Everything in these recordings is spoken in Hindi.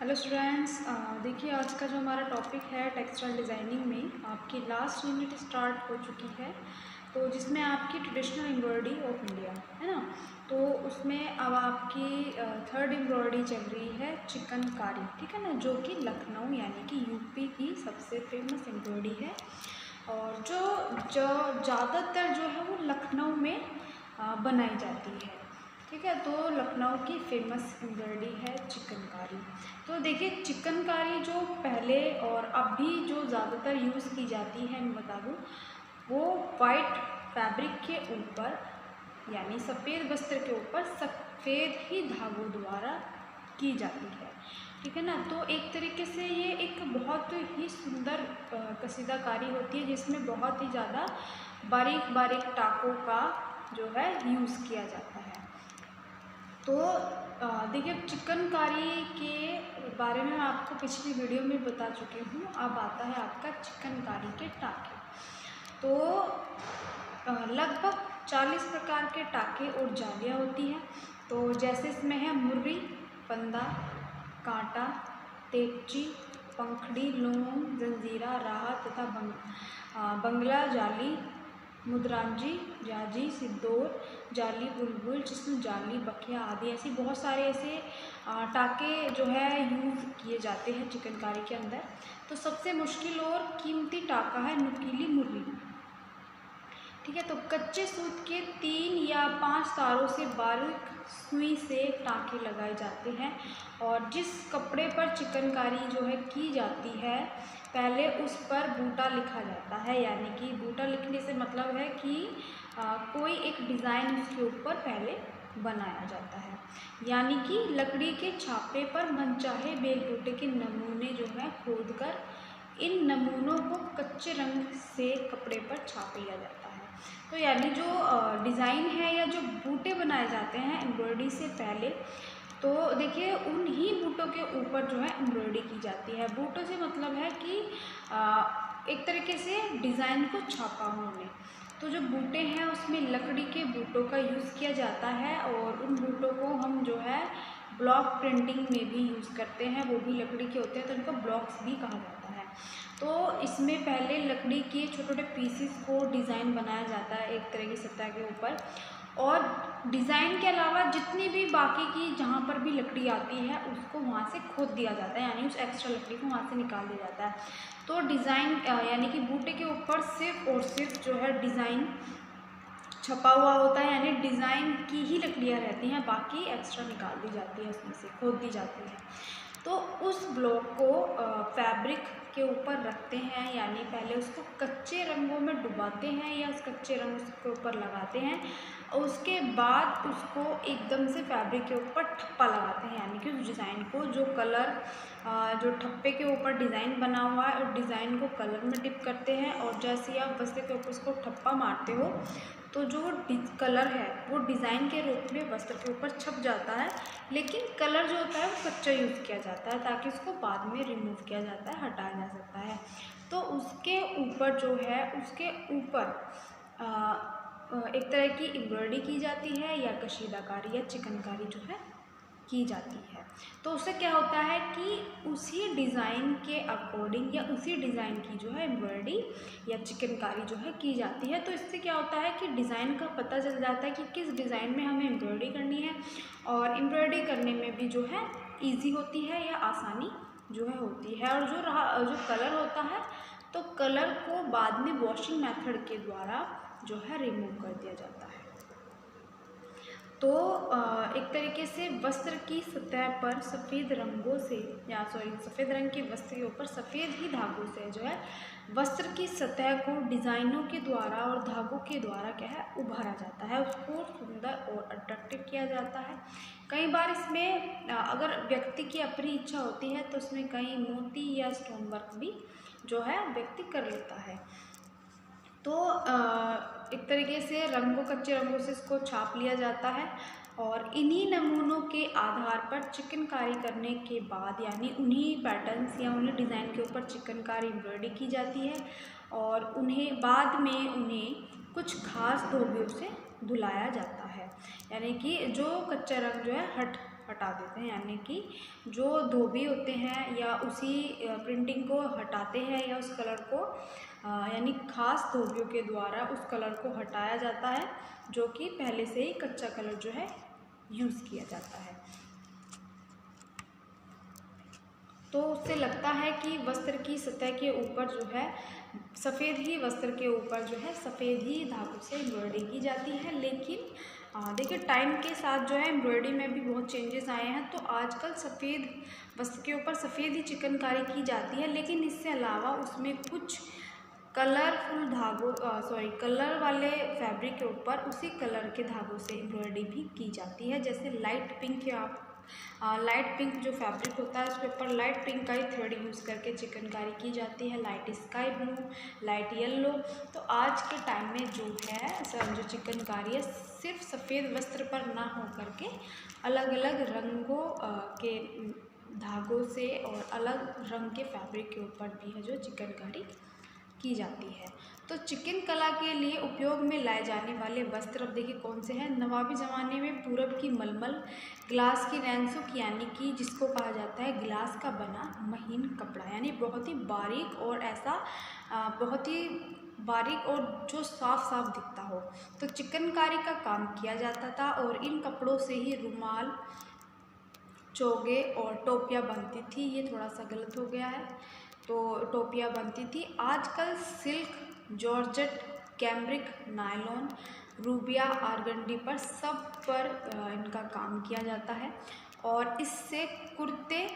हेलो स्टूडेंट्स, देखिए आज का जो हमारा टॉपिक है टेक्सटाइल डिज़ाइनिंग में आपकी लास्ट यूनिट स्टार्ट हो चुकी है। तो जिसमें आपकी ट्रेडिशनल एम्ब्रॉयडरी ऑफ इंडिया है ना, तो उसमें अब आपकी थर्ड एम्ब्रॉयडरी चल रही है चिकनकारी, ठीक है ना, जो कि लखनऊ यानी कि यूपी की सबसे फेमस एम्ब्रॉयडरी है और जो ज़्यादातर जो है वो लखनऊ में बनाई जाती है। ठीक है, तो लखनऊ की फेमस एम्ब्रॉयडरी है चिकनकारी। तो देखिए चिकनकारी जो पहले और अब भी जो ज़्यादातर यूज़ की जाती है, मैं बता दूँ, वो वाइट फैब्रिक के ऊपर यानी सफ़ेद वस्त्र के ऊपर सफ़ेद ही धागों द्वारा की जाती है। ठीक है ना, तो एक तरीके से ये एक बहुत ही सुंदर कसीदाकारी होती है जिसमें बहुत ही ज़्यादा बारीक बारीक टाकों का जो है यूज़ किया जाता है। तो देखिए चिकनकारी के बारे में मैं आपको पिछली वीडियो में बता चुकी हूँ। अब आता है आपका चिकनकारी के टाके। तो लगभग 40 प्रकार के टाके और जालियाँ होती हैं। तो जैसे इसमें है मुर्री, फंदा, कांटा, तेगची, पंखड़ी, लूम, जंजीरा, राहा तथा बंगला जाली, मुद्रांजी, जाजी, सिद्दौर जाली, बुलबुल, जिसमें जाली, बखिया आदि ऐसी बहुत सारे ऐसे टाके जो है यूज़ किए जाते हैं चिकनकारी के अंदर। तो सबसे मुश्किल और कीमती टाका है नुकीली मुर्री। ठीक है, तो कच्चे सूत के 3 या 5 तारों से बारीक सुई से टाँके लगाए जाते हैं और जिस कपड़े पर चिकनकारी जो है की जाती है पहले उस पर बूटा लिखा जाता है। यानी कि बूटा लिखने से मतलब है कि कोई एक डिज़ाइन उसके ऊपर पहले बनाया जाता है। यानी कि लकड़ी के छापे पर मनचाहे बेलबूटे के नमूने जो है खोदकर इन नमूनों को कच्चे रंग से कपड़े पर छाप लिया जाता है। तो यानी जो डिज़ाइन है या जो बूटे बनाए जाते हैं एम्ब्रॉयडरी से पहले, तो देखिए उन ही बूटों के ऊपर जो है एम्ब्रॉयडरी की जाती है। बूटों से मतलब है कि एक तरीके से डिज़ाइन को छापा उन्होंने। तो जो बूटे हैं उसमें लकड़ी के बूटों का यूज़ किया जाता है और उन बूटों को हम जो है ब्लॉक प्रिंटिंग में भी यूज़ करते हैं। वो भी लकड़ी के होते हैं तो इनको ब्लॉक्स भी कहा जाता है। तो इसमें पहले लकड़ी के छोटे छोटे पीसेस को डिज़ाइन बनाया जाता है एक तरह की सतह के ऊपर, और डिज़ाइन के अलावा जितनी भी बाकी की जहाँ पर भी लकड़ी आती है उसको वहाँ से खोद दिया जाता है, यानी उस एक्स्ट्रा लकड़ी को वहाँ से निकाल दिया जाता है। तो डिज़ाइन यानी कि बूटे के ऊपर सिर्फ और सिर्फ जो है डिज़ाइन छपा हुआ होता है, यानी डिज़ाइन की ही लकड़ियाँ रहती हैं, बाकी एक्स्ट्रा निकाल दी जाती है, उसमें से खोद दी जाती है। तो उस ब्लॉक को फैब्रिक के ऊपर रखते हैं, यानी पहले उसको कच्चे रंगों में डुबाते हैं या उस कच्चे रंग उसके ऊपर लगाते हैं और उसके बाद उसको एकदम से फैब्रिक के ऊपर ठप्पा लगाते हैं। यानी कि उस डिज़ाइन को जो कलर जो ठप्पे के ऊपर डिज़ाइन बना हुआ है उस डिज़ाइन को कलर में डिप करते हैं और जैसे ही आप वस्त्र के ऊपर उसको ठप्पा मारते हो तो जो कलर है वो डिज़ाइन के रूप में वस्त्र के ऊपर छप जाता है, लेकिन कलर जो होता है वो कच्चा यूज़ किया जाता है ताकि उसको बाद में रिमूव किया जाता है, हटाया जा सकता है। तो उसके ऊपर जो है उसके ऊपर एक तरह की एम्ब्रॉयडरी की जाती है या कशीदाकारी या चिकनकारी जो है की जाती है। तो उससे क्या होता है कि उसी डिज़ाइन के अकॉर्डिंग या उसी डिज़ाइन की जो है एम्ब्रॉयडरी या चिकनकारी जो है की जाती है। तो इससे क्या होता है कि डिज़ाइन का पता चल जाता है कि किस डिज़ाइन में हमें एम्ब्रॉयडरी करनी है और एम्ब्रॉयडरी करने में भी जो है ईजी होती है या आसानी जो है होती है। और जो कलर होता है तो कलर को बाद में वॉशिंग मेथड के द्वारा जो है रिमूव कर दिया जाता है। तो एक तरीके से वस्त्र की सतह पर सफ़ेद रंगों से सफ़ेद रंग के वस्त्र के ऊपर सफ़ेद ही धागों से जो है वस्त्र की सतह को डिज़ाइनों के द्वारा और धागों के द्वारा क्या है उभारा जाता है, उसको सुंदर और अट्रैक्टिव किया जाता है। कई बार इसमें अगर व्यक्ति की अपनी इच्छा होती है तो उसमें कई मोती या स्टोन वर्क भी जो है व्यक्ति कर लेता है। तो एक तरीके से कच्चे रंगों से इसको छाप लिया जाता है और इन्हीं नमूनों के आधार पर चिकनकारी करने के बाद यानी उन्हीं पैटर्न्स या उन्हीं डिज़ाइन के ऊपर चिकनकारी एम्ब्रॉयडरी की जाती है और उन्हें बाद में कुछ खास धोबियों से धुलाया जाता है, यानी कि जो कच्चा रंग जो है हट हटा देते हैं, यानी कि जो धोबी होते हैं या उसी प्रिंटिंग को हटाते हैं या उस कलर को यानी खास धोबियों के द्वारा उस कलर को हटाया जाता है, जो कि पहले से ही कच्चा कलर जो है यूज़ किया जाता है। तो उससे लगता है कि वस्त्र की सतह के ऊपर जो है सफ़ेद ही वस्त्र के ऊपर जो है सफ़ेद ही धागों से एम्ब्रॉयडरी की जाती है। लेकिन देखिए टाइम के साथ जो है एम्ब्रॉयडरी में भी बहुत चेंजेस आए हैं। तो आजकल सफ़ेद वस्त्र के ऊपर सफ़ेद ही चिकनकारी की जाती है, लेकिन इससे अलावा उसमें कुछ कलरफुल धागों कलर वाले फैब्रिक के ऊपर उसी कलर के धागों से एम्ब्रॉयडरी भी की जाती है। जैसे लाइट पिंक या लाइट पिंक जो फैब्रिक होता है उसके ऊपर लाइट पिंक का ही थ्रेड यूज़ करके चिकनकारी की जाती है, light sky blue, light yellow. तो आज के टाइम में जो है जो चिकनकारी है सिर्फ सफ़ेद वस्त्र पर ना हो करके अलग अलग रंगों के धागों से और अलग रंग के फैब्रिक के ऊपर भी है जो चिकनकारी की जाती है। तो चिकन कला के लिए उपयोग में लाए जाने वाले वस्त्र अब देखिए कौन से हैं। नवाबी ज़माने में पूरब की मलमल, ग्लास की रैंसुक यानी कि जिसको कहा जाता है गिलास का बना महीन कपड़ा, यानी बहुत ही बारीक और ऐसा बहुत ही बारीक और जो साफ साफ दिखता हो, तो चिकनकारी का काम किया जाता था। और इन कपड़ों से ही रुमाल, चोगे और टोपियाँ बनती थी। ये थोड़ा सा गलत हो गया है, तो टोपियाँ बनती थी। आजकल silk, georgette, cambric, nylon, rubia, organdie पर सब पर इनका काम किया जाता है। और इससे कुर्ते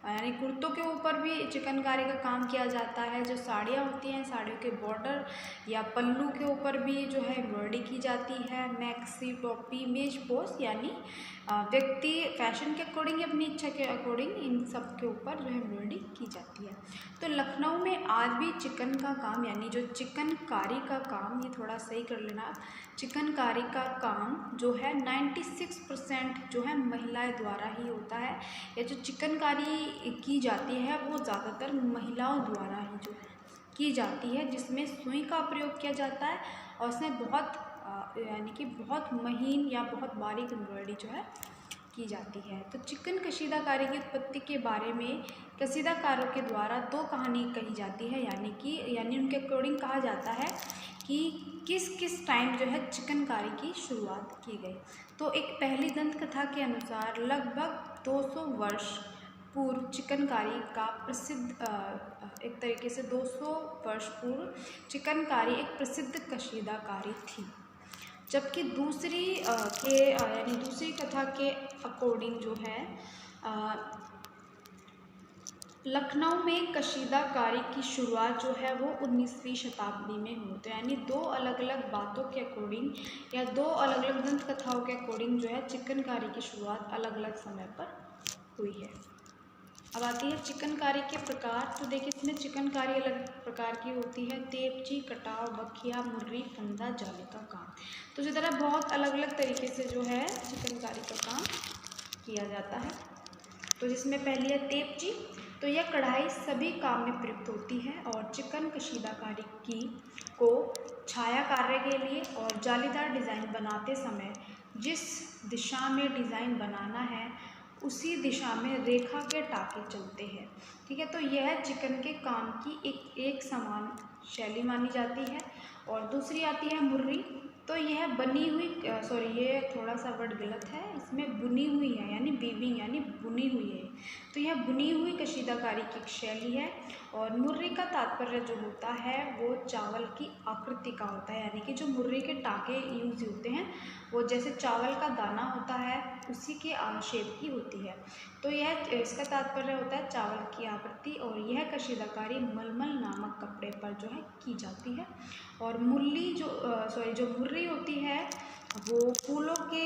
यानी कुर्तों के ऊपर भी चिकनकारी का काम किया जाता है। जो साड़ियाँ होती हैं, साड़ियों के बॉर्डर या पल्लू के ऊपर भी जो है एम्ब्रॉयडरी की जाती है। मैक्सी, टोपी, मेज पोस्ट यानी व्यक्ति फैशन के अकॉर्डिंग या अपनी इच्छा के अकॉर्डिंग इन सब के ऊपर जो है एम्ब्रॉयडरी की जाती है। तो लखनऊ में आज भी चिकन का काम यानी जो चिकनकारी का काम, ये थोड़ा सही कर लेना, चिकनकारी का काम जो है 96% जो है महिलाएं द्वारा ही होता है। या जो चिकनकारी की जाती है वो ज़्यादातर महिलाओं द्वारा ही जो है की जाती है, जिसमें सुई का प्रयोग किया जाता है और उसमें बहुत यानी कि बहुत महीन या बहुत बारीक एम्ब्रॉयडरी जो है की जाती है। तो चिकन कशीदाकारी की उत्पत्ति के बारे में कशीदाकारों के द्वारा दो कहानी कही जाती है, यानी उनके अकॉर्डिंग कहा जाता है कि किस किस टाइम जो है चिकनकारी की शुरुआत की गई। तो एक पहली दंत कथा के अनुसार लगभग 200 वर्ष पूर्व चिकनकारी का प्रसिद्ध एक तरीके से 200 वर्ष पूर्व चिकनकारी एक प्रसिद्ध कशीदाकारी थी। जबकि दूसरी कथा के अकॉर्डिंग जो है लखनऊ में कशीदाकारी की शुरुआत जो है वो 19वीं शताब्दी में हुई। तो यानी दो अलग अलग बातों के अकॉर्डिंग या दो अलग अलग दंत कथाओं के अकॉर्डिंग जो है चिकनकारी की शुरुआत अलग अलग समय पर हुई है। अब आती है चिकनकारी के प्रकार। तो देखिए इसमें चिकनकारी अलग प्रकार की होती है। तेपची, कटाव, बखिया, मुर्री, फंदा, जाली का काम। तो इसी तरह बहुत अलग अलग तरीके से जो है चिकनकारी का काम किया जाता है। तो जिसमें पहली है तेपची। तो यह कढ़ाई सभी काम में प्रयुक्त होती है और चिकन कशीदाकारी को छाया कार्य के लिए और जालीदार डिज़ाइन बनाते समय जिस दिशा में डिज़ाइन बनाना है उसी दिशा में रेखा के टाके चलते हैं। ठीक है, तो यह चिकन के काम की एक समान शैली मानी जाती है। और दूसरी आती है मुर्री। तो यह बनी हुई ये थोड़ा सा वर्ड गलत है, इसमें बुनी हुई है यानी वीविंग यानी बुनी हुई है। तो यह बुनी हुई कशीदाकारी की एक शैली है। और मुर्री का तात्पर्य जो होता है वो चावल की आकृति का होता है, यानी कि जो मुर्री के टाके यूज होते हैं वो जैसे चावल का दाना होता है उसी के शेप की होती है। तो यह इसका तात्पर्य होता है चावल की आकृति। और यह कशीदाकारी मलमल नामक कपड़े पर जो है की जाती है। और जो मुर्री होती है वो फूलों के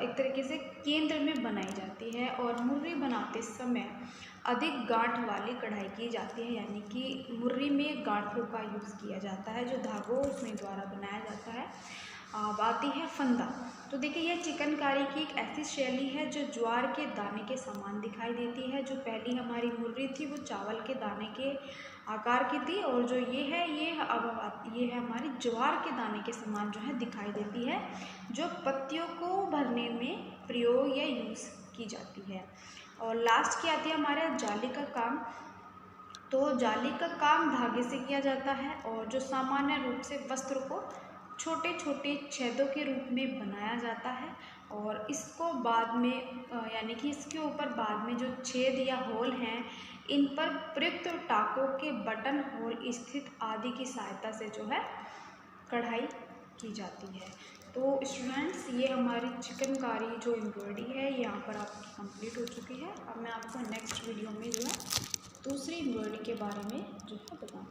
एक तरीके से केंद्र में बनाई जाती है। और मुर्री बनाते समय अधिक गांठ वाली कढ़ाई की जाती है, यानी कि मुर्री में गांठों का यूज़ किया जाता है जो धागों सुई द्वारा बनाया जाता है। अब आती है फंदा। तो देखिए यह चिकनकारी की एक ऐसी शैली है जो ज्वार के दाने के समान दिखाई देती है। जो पहली हमारी मुर्री थी वो चावल के दाने के आकार की थी, और जो ये है हमारी ज्वार के दाने के समान जो है दिखाई देती है, जो पत्तियों को भरने में प्रयोग या यूज़ की जाती है। और लास्ट की आती है हमारे जाली का काम। तो जाली का काम धागे से किया जाता है और जो सामान्य रूप से वस्त्र को छोटे छोटे छेदों के रूप में बनाया जाता है और इसको बाद में यानी कि इसके ऊपर बाद में जो छेद या होल हैं इन पर प्रयुक्त टाकों के बटन होल स्थित आदि की सहायता से जो है कढ़ाई की जाती है। तो स्टूडेंट्स ये हमारी चिकनकारी जो एम्ब्रॉयडरी है यहाँ पर आपकी कंप्लीट हो चुकी है। अब मैं आपको नेक्स्ट वीडियो में जो है दूसरी एम्ब्रॉयडरी के बारे में जो है बताऊँ।